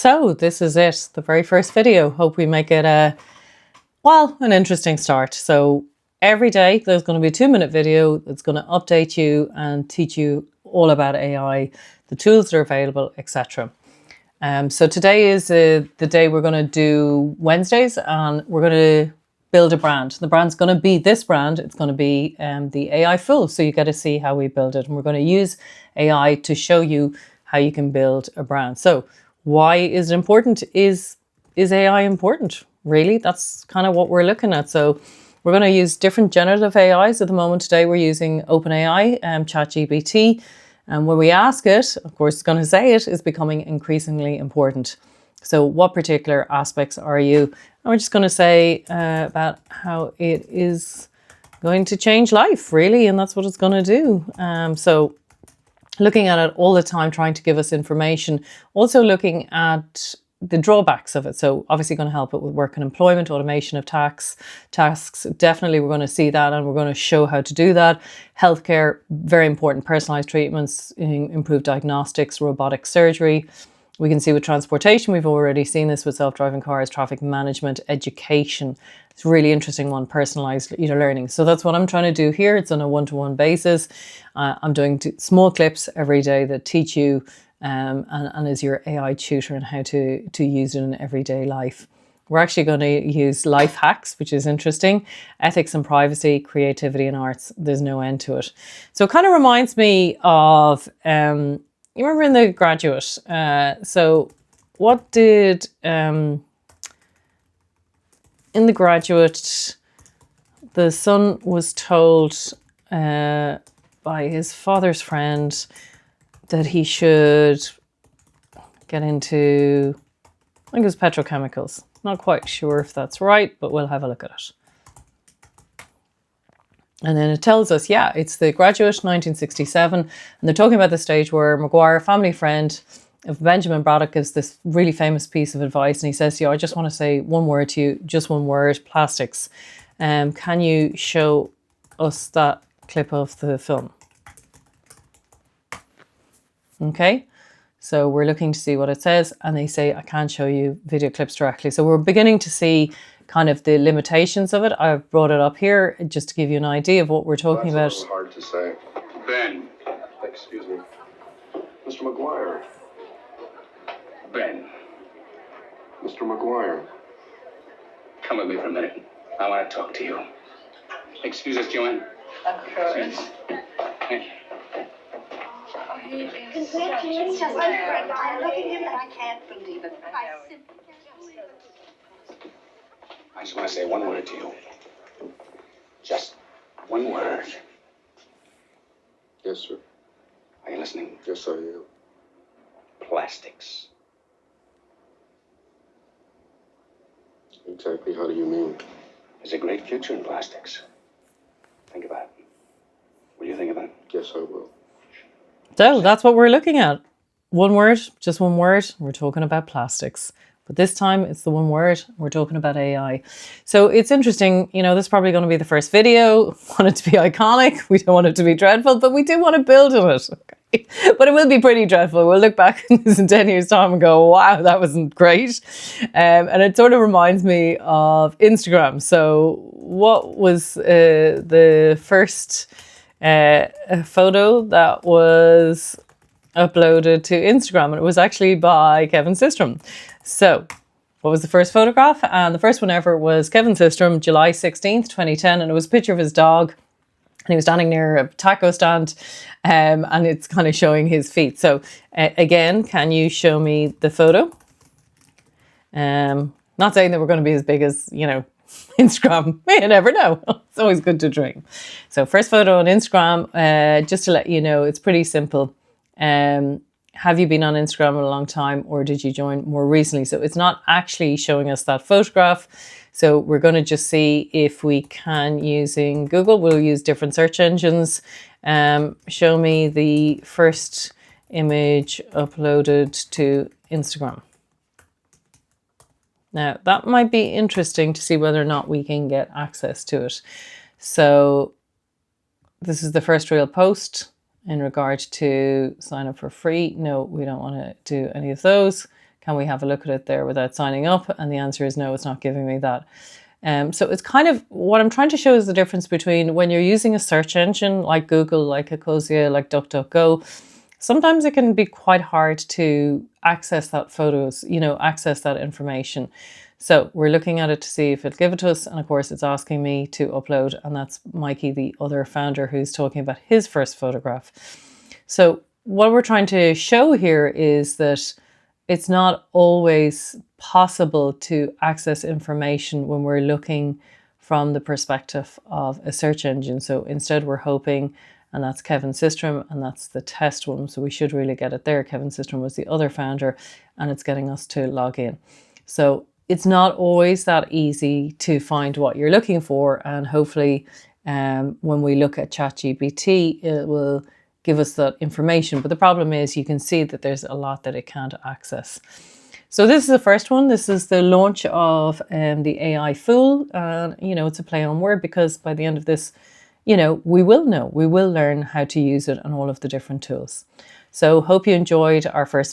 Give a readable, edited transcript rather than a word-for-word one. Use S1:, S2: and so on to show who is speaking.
S1: So this is it, the very first video. Hope we make it an interesting start. So every day there's going to be a 2-minute video that's going to update you and teach you all about AI, the tools that are available, etc. So today is the day we're going to do Wednesdays, and we're going to build a brand. The brand's going to be this brand. It's going to be the AI Fool. So you get to see how we build it. And we're going to use AI to show you how you can build a brand. So why is it important? Is AI important? Really? That's kind of what we're looking at. So we're going to use different generative AIs at the moment. Today we're using OpenAI, ChatGPT. And when we ask it, of course, it's going to say it is becoming increasingly important. So what particular aspects are you? And we're just going to say about how it is going to change life, really. And that's what it's going to do. So looking at it all the time, trying to give us information, also looking at the drawbacks of it. So obviously going to help it with work and employment, automation of tasks. Definitely we're going to see that, and we're going to show how to do that. Healthcare, very important, personalized treatments, improved diagnostics, robotic surgery. We can see with transportation, we've already seen this with self-driving cars, traffic management, education. It's a really interesting one, personalized learning. So that's what I'm trying to do here. It's on a one-to-one basis. I'm doing small clips every day that teach you and is your AI tutor on how to use it in everyday life. We're actually going to use life hacks, which is interesting. Ethics and privacy, creativity and arts. There's no end to it. So it kind of reminds me of, you remember in The Graduate? So what did, in The Graduate, the son was told by his father's friend that he should get into, I think it was petrochemicals. Not quite sure if that's right, but we'll have a look at it. And then it tells us, yeah, it's The Graduate, 1967. And they're talking about the stage where Maguire, family friend of Benjamin Braddock, gives this really famous piece of advice. And he says, I just want to say one word to you, just one word, plastics. Can you show us that clip of the film? Okay, so we're looking to see what it says, and they say I can't show you video clips directly. So we're beginning to see kind of the limitations of it. I've brought it up here just to give you an idea of what we're talking about.
S2: That's a little hard to say. Ben. Excuse me. Mr. McGuire.
S3: Ben.
S2: Mr. McGuire.
S3: Come with me for a minute. I want to talk to you. Excuse us, Joanne.
S4: Of course.
S3: Thank you.
S4: Congratulations, my friend. I look at him and I can't believe it. I simply can't believe it.
S3: I just want to say one word to you. Just one word.
S2: Yes, sir.
S3: Are you listening?
S2: Yes, I am.
S3: Plastics.
S2: Exactly how do you mean?
S3: There's a great future in plastics. Think about it. Will you think about it?
S2: Yes, I will.
S1: So that's what we're looking at. One word, just one word. We're talking about plastics. But this time it's the one word. We're talking about AI. So it's interesting. This is probably going to be the first video. We want it to be iconic. We don't want it to be dreadful, but we do want to build on it. Okay? But it will be pretty dreadful. We'll look back in 10 years' time and go, wow, that wasn't great. And it sort of reminds me of Instagram. So what was the first a photo that was uploaded to Instagram, and it was actually by Kevin Systrom. So what was the first photograph? And the first one ever was Kevin Systrom, July 16th, 2010. And it was a picture of his dog. And he was standing near a taco stand, and it's kind of showing his feet. So again, can you show me the photo? Not saying that we're going to be as big as, Instagram. You never know. It's always good to dream. So first photo on Instagram, just to let you know, it's pretty simple. Have you been on Instagram a long time, or did you join more recently? So it's not actually showing us that photograph. So we're going to just see if we can, using Google, we'll use different search engines. Show me the first image uploaded to Instagram. Now, that might be interesting to see whether or not we can get access to it. So this is the first real post in regard to sign up for free. No, we don't want to do any of those. can we have a look at it there without signing up? And the answer is no, it's not giving me that. So it's kind of what I'm trying to show is the difference between when you're using a search engine like Google, like Ecosia, like DuckDuckGo. Sometimes it can be quite hard to access that photos, access that information. So we're looking at it to see if it'll give it to us. And of course, it's asking me to upload. And that's Mikey, the other founder, who's talking about his first photograph. So what we're trying to show here is that it's not always possible to access information when we're looking from the perspective of a search engine. So instead we're hoping, and that's Kevin Systrom, and that's the test one. So we should really get it there. Kevin Systrom was the other founder, and it's getting us to log in. So it's not always that easy to find what you're looking for. And hopefully when we look at ChatGPT, it will give us that information. But the problem is you can see that there's a lot that it can't access. So this is the first one. This is the launch of the AI Fool. It's a play on word, because by the end of this, we will learn how to use it and all of the different tools. So hope you enjoyed our first video.